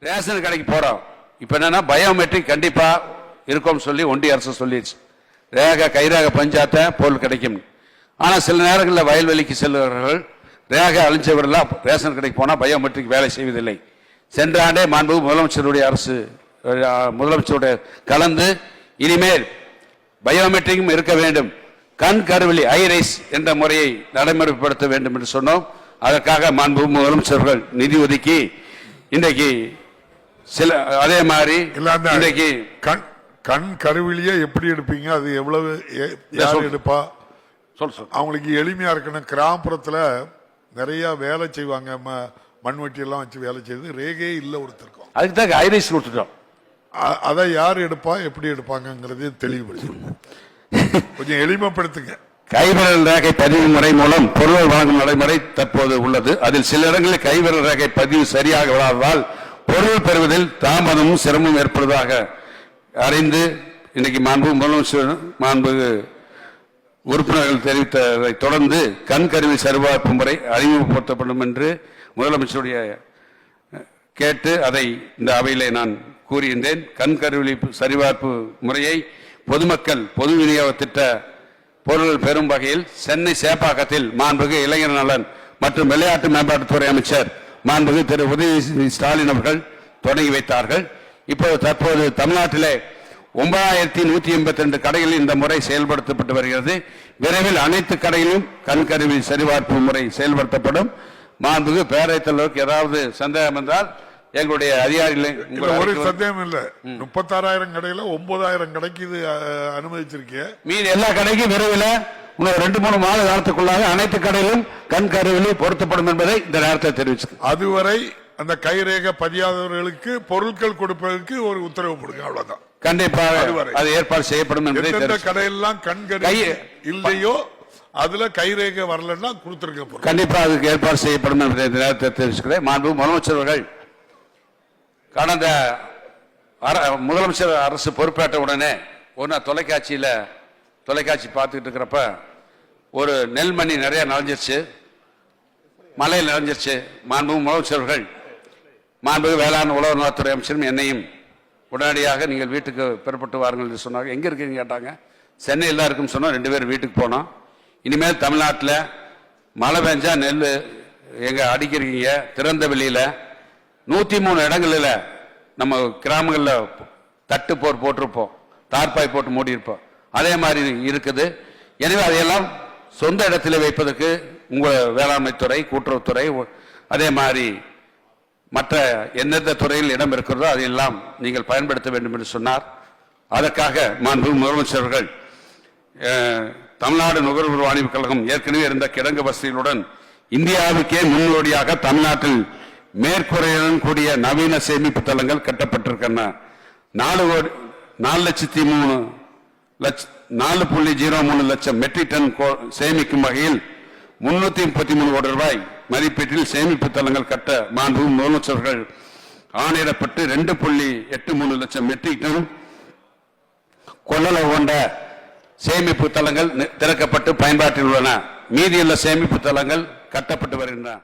Ration கடைக்கு போறோம். இப்ப என்னன்னா பயோமெட்ரிக் கண்டிப்பா இருக்கும்னு சொல்லி ஒன்றிய அரசு சொல்லிடுச்சு. கைரேகை பஞ்சாத்த பொருள் கிடைக்கும். ஆனா சில நேரங்களில் வயல்வெளிக்கு செல்பவர்கள் ரேகை அழிஞ்சவர்களா ரேஷன் கடைக்கு போனா பயோமெட்ரிக் வேலை செய்வதில்லை. சென்ற ஆண்டே மாண்புமிகு முதலமைச்சருடைய அரசு முதலமைச்சருடைய கலந்து இனிமேல் பயோமெட்ரிக்கும் இருக்க வேண்டும், கண் கருவிழி ஐரைஸ் என்ற முறையை நடைமுறைப்படுத்த வேண்டும் என்று சொன்னோம். அதற்காக மாண்புமிகு முதலமைச்சர்கள் நிதி ஒதுக்கி இன்றைக்கு சில அதே மாதிரி இன்றைக்கு கண் கருவிலியே எப்படி எடுப்பீங்க, அது எவ்வளவு யார் எடுப்பா அவங்களுக்கு எளிமையா இருக்கணும். கிராமப்புறத்துல நிறைய வேலை செய்வாங்க, மண்வெட்டி எல்லாம் வச்சு வேலை செய்து ரேகையே இல்ல ஒருத்தருக்கும். அதுக்கு தான் ஐரிஸ் கொடுத்துட்டோம். அதை யார் எடுப்பா எப்படி எடுப்பாங்கிறது தெளிவுபடுத்துங்க, கொஞ்சம் எளிமைப்படுத்துங்க. கைவிரல் ரேகை பதிவு முறை மூலம் பொருள் வழங்கும் நடைமுறை தற்போது உள்ளது. அதில் சில இடங்களில் கைவிரல் ரேகை பதிவு சரியாக விடாததால் பொருள் பெறுவதில் தாமதமும் சிரமமும் ஏற்படுவதாக அறிந்து இன்னைக்கு மாண்புமிகு உறுப்பினர்கள் தெரிவித்ததை தொடர்ந்து கண் கருவி சரிபார்ப்பு முறை அறிமுகப்படுத்தப்படும் என்று முதலமைச்சருடைய கேட்டு அதை இந்த அவையிலே நான் கூறுகின்றேன். கண் கருவி சரிபார்ப்பு முறையை பொதுமக்கள் பொது விநியோக திட்ட பொருள்கள் பெறும் வகையில் சென்னை சேப்பாக்கத்தில் மாண்புமிகு இளைஞர் நலன் மற்றும் விளையாட்டு மேம்பாட்டுத்துறை அமைச்சர் மாண்புமிகு திரு உதயநிதி ஸ்டாலின் அவர்கள் தொடங்கி வைத்தார்கள். இப்போது தற்போது தமிழ்நாட்டிலே 9182 கடைகளில் இந்த முறை செயல்படுத்தப்பட்டு வருகிறது. விரைவில் அனைத்து கடைகளிலும் கண் கருவி சரிபார்ப்பு முறை செயல்படுத்தப்படும். மாண்புமிகு பேரவைத் தலைவருக்கு ஏதாவது சந்தேகம் என்றால் எங்களுடைய அதிகாரிகளை ஒரு சந்தேகம் இல்ல. 36,000 கடையில 9,000 கடைக்கு இது அனுமதிச்சிருக்கீங்க. மீது எல்லா கடைக்கும் விரைவில் 2-3 மாத காலத்துக்குள்ளாக அனைத்து கடையிலும் கண் கருவிலி பொருத்தப்படும் என்பதை இந்த நேரத்தை தெரிவிச்சு, அதுவரை அந்த கைரேகை பதியாதவர்களுக்கு பொருட்கள் கொடுப்பதற்கு ஒரு உத்தரவு கொடுங்க, அவ்வளவுதான். கண்டிப்பாக அது ஏற்பாடு செய்யப்படும் என்பதை கடையெல்லாம் கண் கருவி இல்லையோ அதுல கைரேகை வரலன்னா கொடுத்திருக்க கண்டிப்பாக அதுக்கு ஏற்பாடு செய்யப்படும் என்பதை இந்த நேரத்தை தெரிவிச்சுக்கிறேன். மாண்பு முதலமைச்சர்கள் கடந்த முதலமைச்சர் அரசு பொறுப்பேற்ற உடனே தொலைக்காட்சி பார்த்துக்கிட்டு இருக்கிறப்ப ஒரு நெல்மணி நிறைய நனைஞ்சிருச்சு, மலையில் நனைஞ்சிருச்சு. மாண்புமிகு முதலமைச்சர்கள் மாண்புமிகு வேளாண் உழவர் நலத்துறை அமைச்சரும் என்னையும் உடனடியாக நீங்கள் வீட்டுக்கு பெறப்பட்டு வாருங்கள் என்று சொன்னாங்க. எங்கே இருக்கீங்க கேட்டாங்க. சென்னையில் தான் இருக்குன்னு சொன்னோம். 2 பேரும் வீட்டுக்கு போனோம். இனிமேல் தமிழ்நாட்டில் மழை பெஞ்சா நெல் எங்கே அடிக்கிறீங்க, திறந்த வெளியில் 103 இடங்களில் நம்ம கிராமங்களில் தட்டு போட்டிருப்போம், தார்பாய் போட்டு மூடியிருப்போம். அதே மாதிரி இருக்குது. எனவே அதையெல்லாம் சொந்த இடத்தில் வைப்பதற்கு உங்கள் வேளாண்மை துறை, கூட்டுறவுத்துறை, அதே மாதிரி மற்ற எந்தெந்த துறையில் இடம் இருக்கிறதோ அதையெல்லாம் நீங்கள் பயன்படுத்த வேண்டும் என்று சொன்னார். அதற்காக மாண்புமிகு முதலமைச்சர்கள் தமிழ்நாடு நுகர்வோர் வாணிப கழகம் ஏற்கனவே இருந்த கிடங்கு வசதிகளுடன் இந்தியாவுக்கே முன்னோடியாக தமிழ்நாட்டில் மேற்கூரையுடன் கூடிய நவீன சேமிப்பு தளங்கள் கட்டப்பட்டிருக்கின்றன. 4.03 லட்சம் மெட்ரிக் டன் சேமிக்கும் வகையில் 333 கோடி ரூபாய் மதிப்பீட்டில் சேமிப்பு தளங்கள் கட்ட மாண்புமிகு முதலமைச்சர்கள் ஆணையிடப்பட்டு 2.83 லட்சம் மெட்ரிக் டன் கொள்ளளவு கொண்ட சேமிப்பு தளங்கள் திறக்கப்பட்டு பயன்பாட்டில் உள்ளன. மீதியுள்ள சேமிப்பு தளங்கள் கட்டப்பட்டு வருகின்றன.